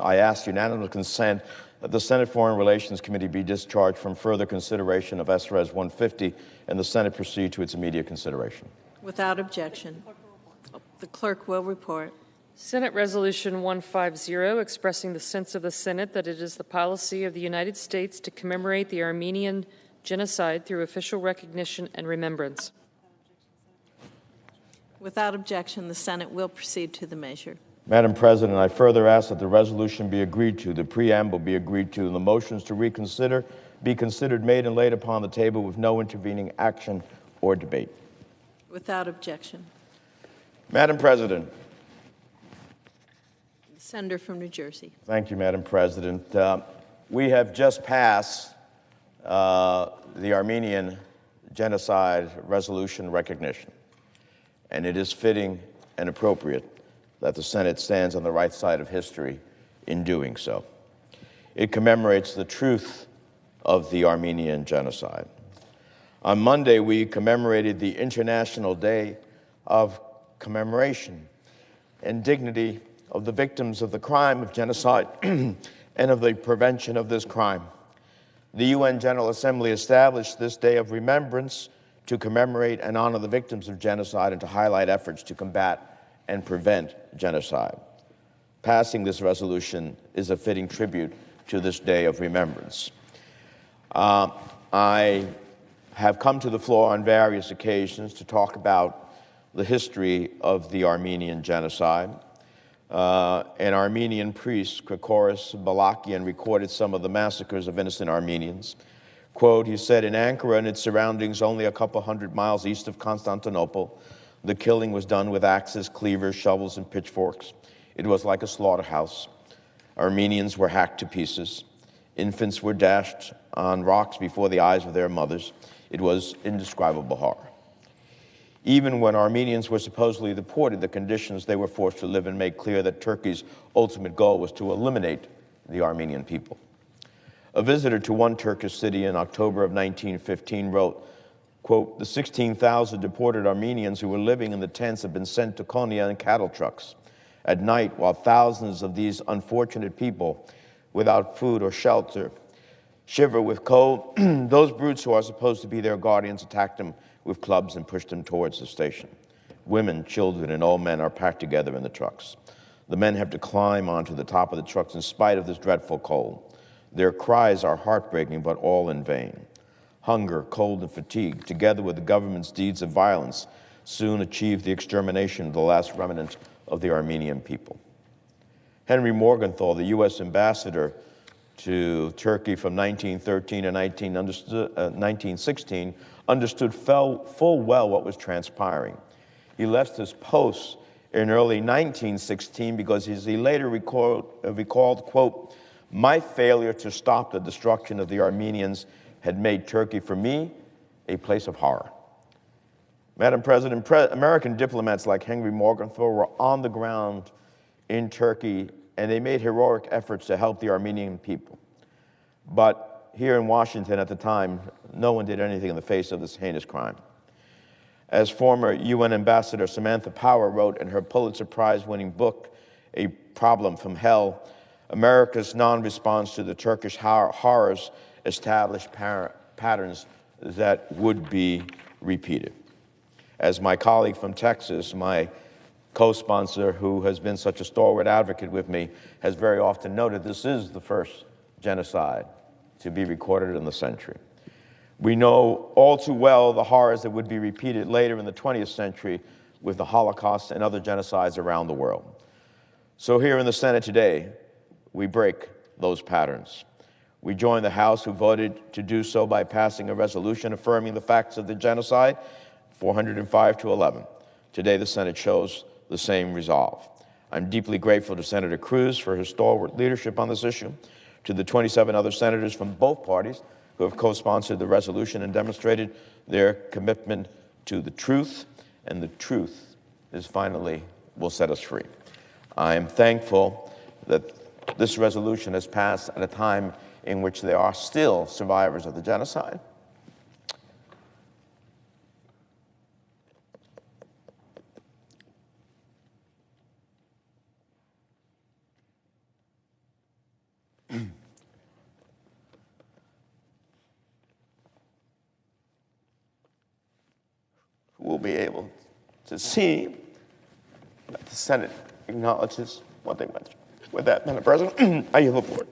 I ask unanimous consent that the Senate Foreign Relations Committee be discharged from further consideration of SRES 150 and the Senate proceed to its immediate consideration. Without objection. The clerk will report. Senate Resolution 150, expressing the sense of the Senate that it is the policy of the United States to commemorate the Armenian Genocide through official recognition and remembrance. Without objection, the Senate will proceed to the measure. Madam President, I further ask that the resolution be agreed to, the preamble be agreed to, and the motions to reconsider be considered, made, and laid upon the table with no intervening action or debate. Without objection. Madam President. The Senator from New Jersey. Thank you, Madam President. We have just passed the Armenian Genocide Resolution recognition, and it is fitting and appropriate that the Senate stands on the right side of history in doing so. It commemorates the truth of the Armenian Genocide. On Monday, we commemorated the International Day of Commemoration and Dignity of the victims of the crime of genocide and of the prevention of this crime. The UN General Assembly established this day of remembrance to commemorate and honor the victims of genocide and to highlight efforts to combat and prevent genocide. Passing this resolution is a fitting tribute to this day of remembrance. I have come to the floor on various occasions to talk about the history of the Armenian Genocide. An Armenian priest, Krikoros Balakian, recorded some of the massacres of innocent Armenians. Quote, he said, in Ankara and its surroundings, only a couple hundred miles east of Constantinople, the killing was done with axes, cleavers, shovels, and pitchforks. It was like a slaughterhouse. Armenians were hacked to pieces. Infants were dashed on rocks before the eyes of their mothers. It was indescribable horror. Even when Armenians were supposedly deported, the conditions they were forced to live in made clear that Turkey's ultimate goal was to eliminate the Armenian people. A visitor to one Turkish city in October of 1915 wrote, quote, the 16,000 deported Armenians who were living in the tents had been sent to Konya in cattle trucks. At night, while thousands of these unfortunate people without food or shelter shiver with cold, those brutes who are supposed to be their guardians attacked them with clubs and pushed them towards the station. Women, children, and old men are packed together in the trucks. The men have to climb onto the top of the trucks in spite of this dreadful cold. Their cries are heartbreaking, but all in vain. Hunger, cold, and fatigue, together with the government's deeds of violence, soon achieved the extermination of the last remnant of the Armenian people. Henry Morgenthau, the U.S. ambassador to Turkey from 1913 to 1916, understood full well what was transpiring. He left his post in early 1916 because, as he later recalled, quote, my failure to stop the destruction of the Armenians had made Turkey, for me, a place of horror. Madam President, American diplomats like Henry Morgenthau were on the ground in Turkey, and they made heroic efforts to help the Armenian people. But here in Washington at the time, no one did anything in the face of this heinous crime. As former UN Ambassador Samantha Power wrote in her Pulitzer Prize-winning book, A Problem from Hell, America's non-response to the Turkish horrors established patterns that would be repeated. As my colleague from Texas, my co-sponsor, who has been such a stalwart advocate with me, has very often noted, this is the first genocide to be recorded in the century. We know all too well the horrors that would be repeated later in the 20th century with the Holocaust and other genocides around the world. So here in the Senate today, we break those patterns. We join the House, who voted to do so by passing a resolution affirming the facts of the genocide, 405-11. Today, the Senate shows the same resolve. I'm deeply grateful to Senator Cruz for his stalwart leadership on this issue, to the 27 other senators from both parties who have co-sponsored the resolution and demonstrated their commitment to the truth, and the truth is finally will set us free. I am thankful that this resolution has passed at a time in which there are still survivors of the genocide. we'll be able to see that the Senate acknowledges what they went through. With that, Madam President, I yield the floor.